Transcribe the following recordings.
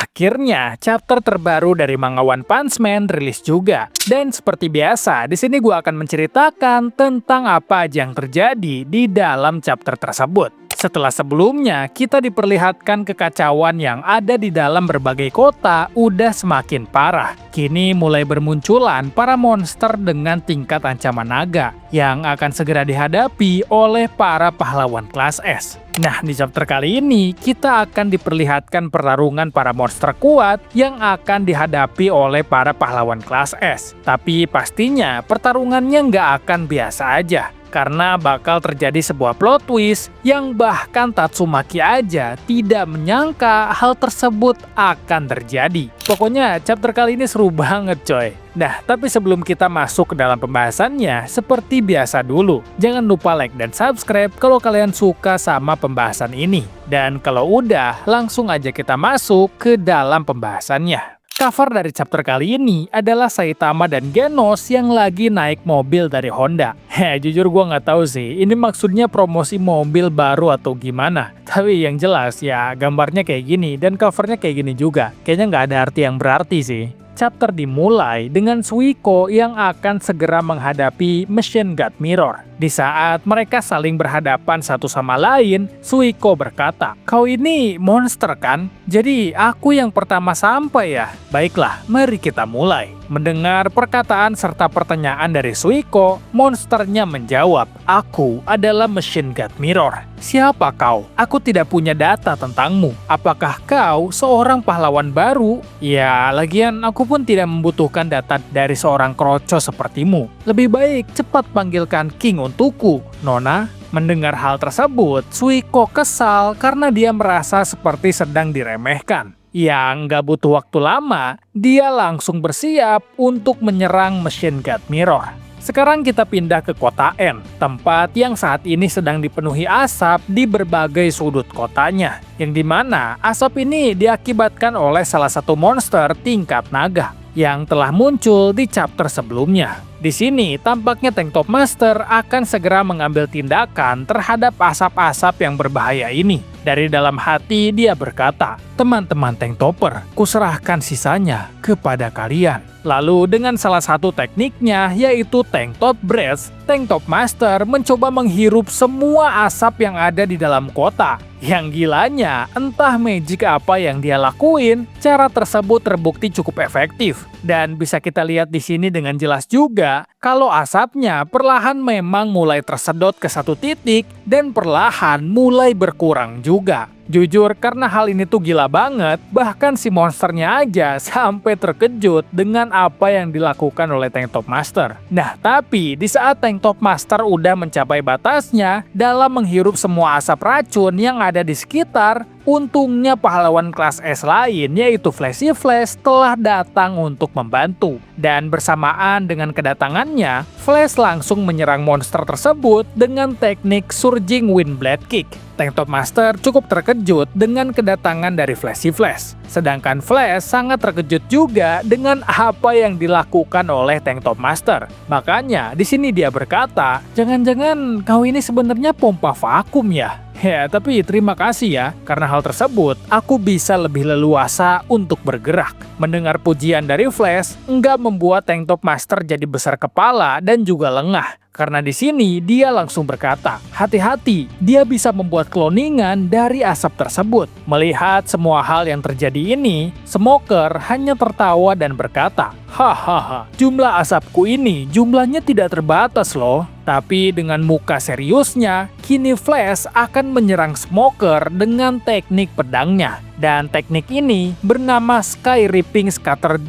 Akhirnya, chapter terbaru dari manga One Punch Man rilis juga. Dan seperti biasa, di sini gue akan menceritakan tentang apa aja yang terjadi di dalam chapter tersebut. Setelah sebelumnya, kita diperlihatkan kekacauan yang ada di dalam berbagai kota udah semakin parah. Kini mulai bermunculan para monster dengan tingkat ancaman naga yang akan segera dihadapi oleh para pahlawan kelas S. Nah, di chapter kali ini, kita akan diperlihatkan pertarungan para monster kuat yang akan dihadapi oleh para pahlawan kelas S. Tapi pastinya, pertarungannya nggak akan biasa aja. Karena bakal terjadi sebuah plot twist yang bahkan Tatsumaki aja tidak menyangka hal tersebut akan terjadi. Pokoknya chapter kali ini seru banget coy. Nah, tapi sebelum kita masuk ke dalam pembahasannya, seperti biasa dulu, jangan lupa like dan subscribe kalau kalian suka sama pembahasan ini. Dan kalau udah, langsung aja kita masuk ke dalam pembahasannya. Cover dari chapter kali ini adalah Saitama dan Genos yang lagi naik mobil dari Honda. Jujur gue nggak tahu sih, ini maksudnya promosi mobil baru atau gimana. Tapi yang jelas ya gambarnya kayak gini dan covernya kayak gini juga. Kayaknya nggak ada arti yang berarti sih. Chapter dimulai dengan Suiko yang akan segera menghadapi Machine God Mirror. Di saat mereka saling berhadapan satu sama lain, Suiko berkata, "Kau ini monster kan? Jadi aku yang pertama sampai ya? Baiklah, mari kita mulai." Mendengar perkataan serta pertanyaan dari Suiko, monsternya menjawab, "Aku adalah Machine God Mirror. Siapa kau? Aku tidak punya data tentangmu. Apakah kau seorang pahlawan baru? Ya, lagian aku pun tidak membutuhkan data dari seorang kroco sepertimu. Lebih baik cepat panggilkan King untukku, Nona." Mendengar hal tersebut, Suiko kesal karena dia merasa seperti sedang diremehkan. Yang nggak butuh waktu lama, dia langsung bersiap untuk menyerang Machine God Mirror. Sekarang kita pindah ke kota N, tempat yang saat ini sedang dipenuhi asap di berbagai sudut kotanya. Yang dimana asap ini diakibatkan oleh salah satu monster tingkat naga yang telah muncul di chapter sebelumnya. Di sini, tampaknya Tank Top Master akan segera mengambil tindakan terhadap asap-asap yang berbahaya ini. Dari dalam hati, dia berkata, "Teman-teman Tank Topper, kuserahkan sisanya kepada kalian." Lalu dengan salah satu tekniknya, yaitu Tank Top Breath, Tank Top Master mencoba menghirup semua asap yang ada di dalam kota. Yang gilanya, entah magic apa yang dia lakuin, cara tersebut terbukti cukup efektif. Dan bisa kita lihat di sini dengan jelas juga, kalau asapnya perlahan memang mulai tersedot ke satu titik dan perlahan mulai berkurang juga. Jujur, karena hal ini tuh gila banget, bahkan si monsternya aja sampai terkejut dengan apa yang dilakukan oleh Tank Top Master. Nah, tapi di saat Tank Top Master udah mencapai batasnya dalam menghirup semua asap racun yang ada di sekitar, untungnya pahlawan kelas S lain yaitu Flashy Flash telah datang untuk membantu. Dan bersamaan dengan kedatangannya, Flash langsung menyerang monster tersebut dengan teknik Surging Wind Blade Kick. Tank Top Master cukup terkejut dengan kedatangan dari Flashy Flash. Sedangkan Flash sangat terkejut juga dengan apa yang dilakukan oleh Tank Top Master. Makanya di sini dia berkata, "Jangan-jangan kau ini sebenarnya pompa vakum ya?" Ya, tapi terima kasih ya, karena hal tersebut aku bisa lebih leluasa untuk bergerak. Mendengar pujian dari Flash, enggak membuat Tank Top Master jadi besar kepala dan juga lengah. Karena di sini dia langsung berkata, "Hati-hati, dia bisa membuat kloningan dari asap tersebut." Melihat semua hal yang terjadi ini, Smoker hanya tertawa dan berkata, "Hahaha, jumlah asapku ini jumlahnya tidak terbatas loh." Tapi dengan muka seriusnya, kini Flash akan menyerang Smoker dengan teknik pedangnya. Dan teknik ini bernama Sky Ripping Scattered.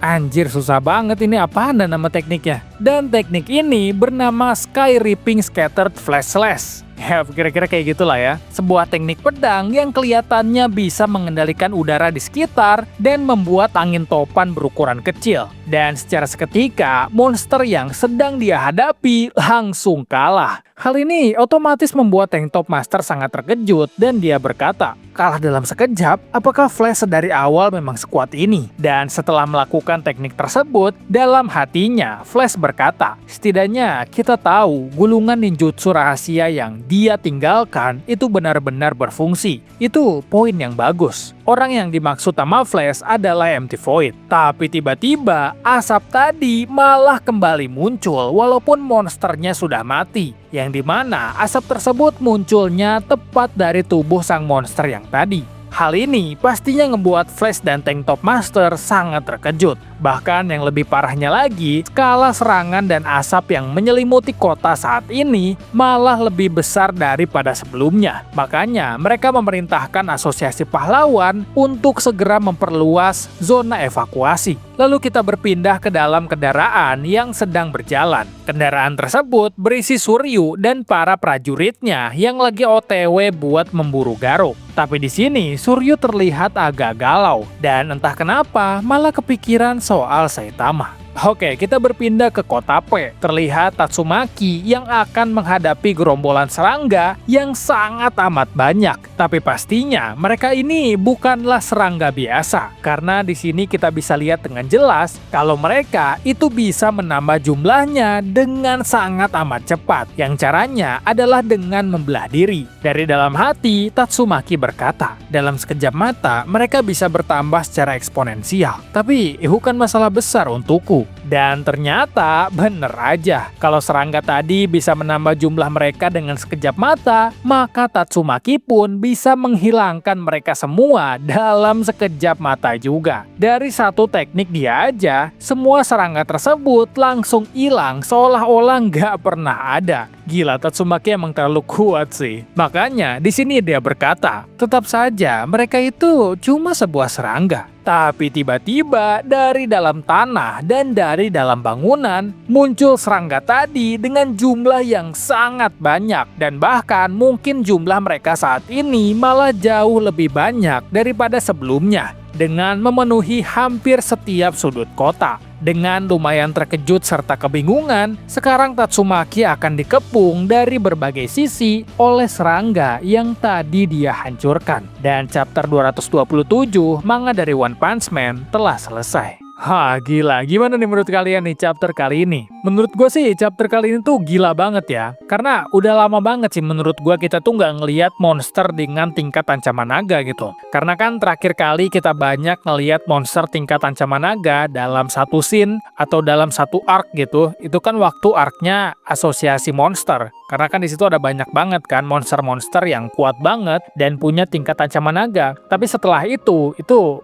Anjir, susah banget ini, apaan dan nama tekniknya. Dan teknik ini bernama Sky Ripping Scattered Flash Slash. Ya, kira-kira kayak gitulah ya. Sebuah teknik pedang yang kelihatannya bisa mengendalikan udara di sekitar dan membuat angin topan berukuran kecil. Dan secara seketika, monster yang sedang dia hadapi langsung kalah. Hal ini otomatis membuat Tank Top Master sangat terkejut dan dia berkata, "Kalah dalam sekejap? Apakah Flash dari awal memang sekuat ini?" Dan setelah melakukan teknik tersebut, dalam hatinya Flash berkata, "Setidaknya kita tahu gulungan ninjutsu rahasia yang dia tinggalkan itu benar-benar berfungsi. Itu poin yang bagus. Orang yang dimaksud sama Flash adalah Empty Void. Tapi tiba-tiba asap tadi malah kembali muncul walaupun monsternya sudah mati. Yang dimana asap tersebut munculnya tepat dari tubuh sang monster yang tadi. Hal ini pastinya ngebuat Flash dan Tank Top Master sangat terkejut. Bahkan yang lebih parahnya lagi, skala serangan dan asap yang menyelimuti kota saat ini malah lebih besar daripada sebelumnya. Makanya mereka memerintahkan Asosiasi Pahlawan untuk segera memperluas zona evakuasi. Lalu kita berpindah ke dalam kendaraan yang sedang berjalan. Kendaraan tersebut berisi Suryu dan para prajuritnya yang lagi OTW buat memburu Garou. Tapi di sini Suryu terlihat agak galau dan entah kenapa malah kepikiran soal Saitama. Oke, kita berpindah ke kota P. Terlihat Tatsumaki yang akan menghadapi gerombolan serangga yang sangat amat banyak. Tapi pastinya mereka ini bukanlah serangga biasa. Karena di sini kita bisa lihat dengan jelas kalau mereka itu bisa menambah jumlahnya dengan sangat amat cepat. Yang caranya adalah dengan membelah diri. Dari dalam hati, Tatsumaki berkata, dalam sekejap mata mereka bisa bertambah secara eksponensial. Tapi bukan masalah besar untukku. Dan ternyata bener aja, kalau serangga tadi bisa menambah jumlah mereka dengan sekejap mata, maka Tatsumaki pun bisa menghilangkan mereka semua dalam sekejap mata juga. Dari satu teknik dia aja, semua serangga tersebut langsung hilang seolah-olah nggak pernah ada. Gila, Tatsumaki emang terlalu kuat sih. Makanya di sini dia berkata, tetap saja mereka itu cuma sebuah serangga. Tapi tiba-tiba dari dalam tanah dan dari dalam bangunan muncul serangga tadi dengan jumlah yang sangat banyak. Dan bahkan mungkin jumlah mereka saat ini malah jauh lebih banyak daripada sebelumnya. Dengan memenuhi hampir setiap sudut kota. Dengan lumayan terkejut serta kebingungan, sekarang Tatsumaki akan dikepung dari berbagai sisi oleh serangga yang tadi dia hancurkan. Dan chapter 227 manga dari One Punch Man telah selesai. Hah, gila. Gimana nih menurut kalian nih chapter kali ini? Menurut gue sih chapter kali ini tuh gila banget ya. Karena udah lama banget sih menurut gue kita tuh nggak ngelihat monster dengan tingkat ancaman naga gitu. Karena kan terakhir kali kita banyak ngelihat monster tingkat ancaman naga dalam satu scene atau dalam satu arc gitu. Itu kan waktu arc-nya Asosiasi Monster. Karena kan di situ ada banyak banget kan monster-monster yang kuat banget dan punya tingkat ancaman naga. Tapi setelah itu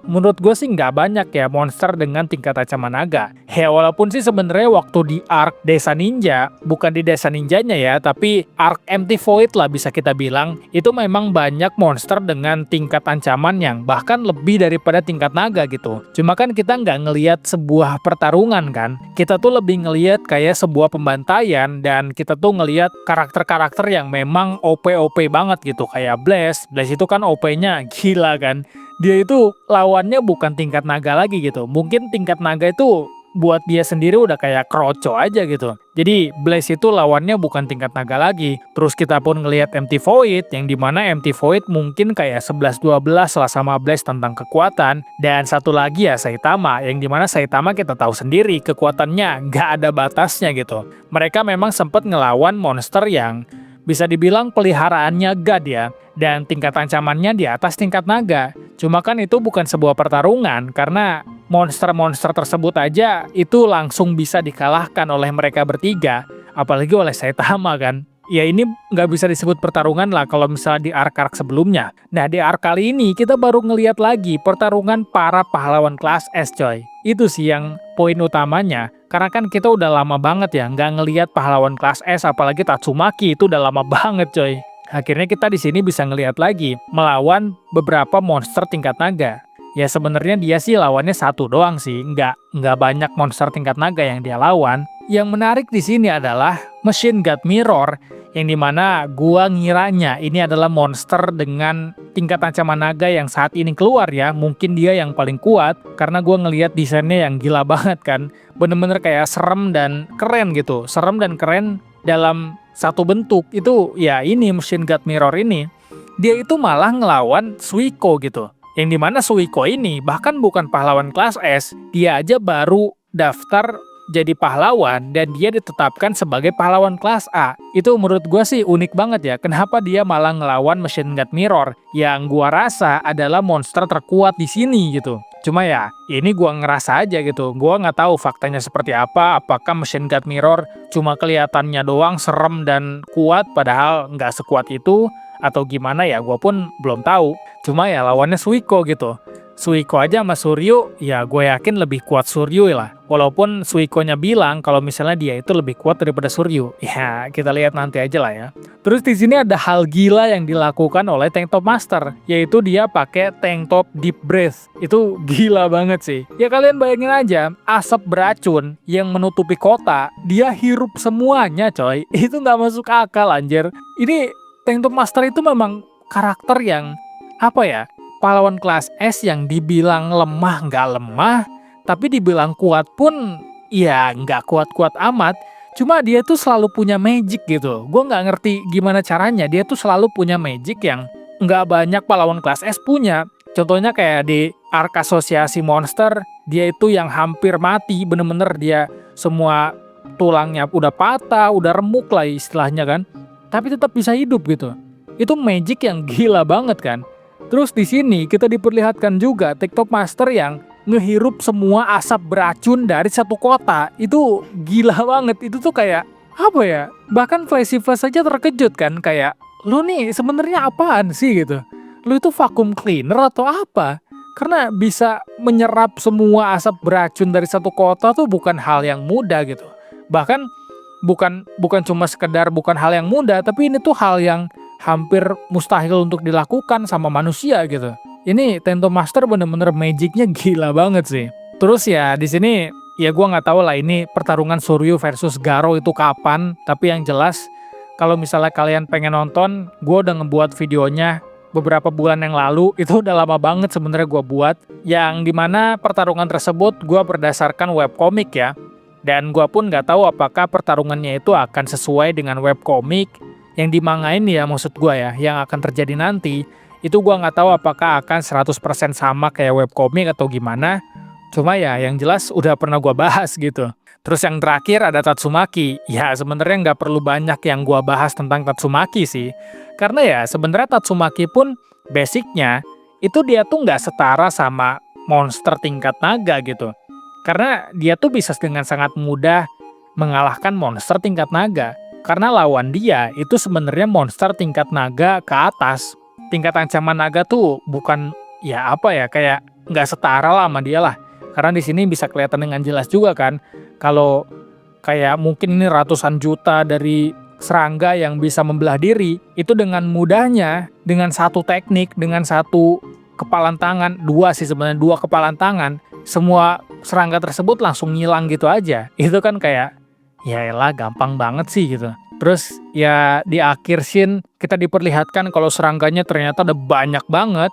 menurut gue sih nggak banyak ya monster dengan tingkat ancaman naga. Ya walaupun sih sebenarnya waktu di arc Desa Ninja, bukan di Desa Ninjanya ya, tapi arc Empty Void lah bisa kita bilang, itu memang banyak monster dengan tingkat ancaman yang bahkan lebih daripada tingkat naga gitu. Cuma kan kita nggak ngelihat sebuah pertarungan kan, kita tuh lebih ngelihat kayak sebuah pembantaian dan kita tuh ngelihat karakter-karakter yang memang OP banget gitu, kayak Blaze itu kan OP-nya gila kan. Dia itu lawannya bukan tingkat naga lagi gitu. Mungkin tingkat naga itu buat dia sendiri udah kayak kroco aja gitu. Jadi Blaze itu lawannya bukan tingkat naga lagi. Terus kita pun ngelihat Empty Void, yang dimana Empty Void mungkin kayak 11-12 lah sama Blaze tentang kekuatan. Dan satu lagi ya Saitama, yang dimana Saitama kita tahu sendiri kekuatannya nggak ada batasnya gitu. Mereka memang sempat ngelawan monster yang bisa dibilang peliharaannya God ya, dan tingkat ancamannya di atas tingkat naga. Cuma kan itu bukan sebuah pertarungan, karena monster-monster tersebut aja itu langsung bisa dikalahkan oleh mereka bertiga, apalagi oleh Saitama kan. Ya ini nggak bisa disebut pertarungan lah kalau misalnya di arc-arc sebelumnya. Nah di arc kali ini kita baru ngelihat lagi pertarungan para pahlawan kelas S coy. Itu sih yang poin utamanya. Karena kan kita udah lama banget ya nggak ngelihat pahlawan kelas S, apalagi Tatsumaki itu udah lama banget coy. Akhirnya kita di sini bisa ngelihat lagi melawan beberapa monster tingkat naga. Ya sebenarnya dia sih lawannya satu doang sih, nggak banyak monster tingkat naga yang dia lawan. Yang menarik di sini adalah Machine God Mirror, yang dimana gua ngiranya ini adalah monster dengan tingkat ancaman naga yang saat ini keluar ya. Mungkin dia yang paling kuat karena gua ngelihat desainnya yang gila banget kan. Bener-bener kayak serem dan keren gitu. Serem dan keren dalam satu bentuk. Itu ya ini Machine God Mirror ini. Dia itu malah ngelawan Suiko gitu. Yang dimana Suiko ini bahkan bukan pahlawan kelas S. Dia aja baru daftar jadi pahlawan dan dia ditetapkan sebagai pahlawan kelas A. Itu menurut gua sih unik banget ya, kenapa dia malah ngelawan Machine God Mirror yang gua rasa adalah monster terkuat di sini gitu. Cuma ya, ini gua ngerasa aja gitu. Gua nggak tahu faktanya seperti apa, apakah Machine God Mirror cuma kelihatannya doang serem dan kuat padahal nggak sekuat itu, atau gimana ya, gua pun belum tahu. Cuma ya lawannya Suiko gitu. Suiko aja sama Suryu, ya gue yakin lebih kuat Suryu lah. Walaupun Suikonya bilang kalau misalnya dia itu lebih kuat daripada Suryu. Ya, kita lihat nanti aja lah ya. Terus di sini ada hal gila yang dilakukan oleh Tank Top Master, yaitu dia pakai Tank Top Deep Breath. Itu gila banget sih. Ya kalian bayangin aja, asap beracun yang menutupi kota, dia hirup semuanya coy. Itu nggak masuk akal anjir. Ini Tank Top Master itu memang karakter yang, apa ya, pahlawan kelas S yang dibilang lemah nggak lemah, tapi dibilang kuat pun ya nggak kuat-kuat amat. Cuma dia tuh selalu punya magic gitu. Gue nggak ngerti gimana caranya, dia tuh selalu punya magic yang nggak banyak pahlawan kelas S punya. Contohnya kayak di Arc Asosiasi Monster, dia itu yang hampir mati, bener-bener dia semua tulangnya udah patah, udah remuk lah istilahnya kan. Tapi tetap bisa hidup gitu. Itu magic yang gila banget kan. Terus di sini kita diperlihatkan juga Tank Top Master yang ngehirup semua asap beracun dari satu kota. Itu gila banget. Itu tuh kayak apa ya? Bahkan Flashy Flash saja terkejut kan, kayak lu nih sebenarnya apaan sih gitu. Lu itu vacuum cleaner atau apa? Karena bisa menyerap semua asap beracun dari satu kota tuh bukan hal yang mudah gitu. Bahkan bukan cuma sekedar bukan hal yang mudah, tapi ini tuh hal yang hampir mustahil untuk dilakukan sama manusia gitu. Ini Tank Top Master bener-bener magicnya gila banget sih. Terus ya di sini ya gua nggak tahu lah ini pertarungan Suryu versus Garo itu kapan. Tapi yang jelas kalau misalnya kalian pengen nonton, gua udah ngebuat videonya beberapa bulan yang lalu. Itu udah lama banget sebenarnya gua buat. Yang dimana pertarungan tersebut gua berdasarkan webcomic ya. Dan gua pun nggak tahu apakah pertarungannya itu akan sesuai dengan webcomic yang dimangain ya, maksud gue ya, yang akan terjadi nanti, itu gue nggak tahu apakah akan 100% sama kayak webcomic atau gimana. Cuma ya yang jelas udah pernah gue bahas gitu. Terus yang terakhir ada Tatsumaki. Ya sebenarnya nggak perlu banyak yang gue bahas tentang Tatsumaki sih. Karena ya sebenarnya Tatsumaki pun basicnya itu dia tuh nggak setara sama monster tingkat naga gitu. Karena dia tuh bisa dengan sangat mudah mengalahkan monster tingkat naga. Karena lawan dia itu sebenarnya monster tingkat naga ke atas. Tingkat ancaman naga tuh bukan ya apa ya, kayak nggak setara lah sama dia lah. Karena di sini bisa kelihatan dengan jelas juga kan, kalau kayak mungkin ini ratusan juta dari serangga yang bisa membelah diri, itu dengan mudahnya, dengan satu teknik, dengan satu kepalan tangan, dua sih sebenarnya, dua kepalan tangan, semua serangga tersebut langsung ngilang gitu aja. Itu kan kayak ya elah gampang banget sih gitu. Terus ya di akhir scene kita diperlihatkan kalau serangganya ternyata ada banyak banget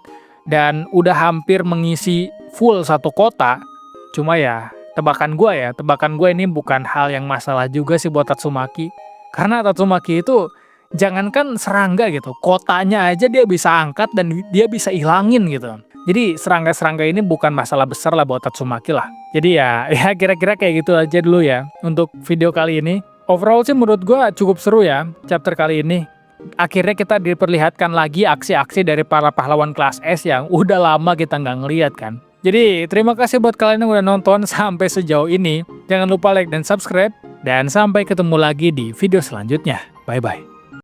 dan udah hampir mengisi full satu kota. Cuma ya tebakan gue ini bukan hal yang masalah juga sih buat Tatsumaki. Karena Tatsumaki itu jangankan serangga gitu, kotanya aja dia bisa angkat dan dia bisa hilangin gitu. Jadi serangga-serangga ini bukan masalah besar lah buat Tatsumaki lah. Jadi ya kira-kira kayak gitu aja dulu ya untuk video kali ini. Overall sih menurut gue cukup seru ya chapter kali ini. Akhirnya kita diperlihatkan lagi aksi-aksi dari para pahlawan kelas S yang udah lama kita nggak ngeliat kan. Jadi terima kasih buat kalian yang udah nonton sampai sejauh ini. Jangan lupa like dan subscribe. Dan sampai ketemu lagi di video selanjutnya. Bye-bye.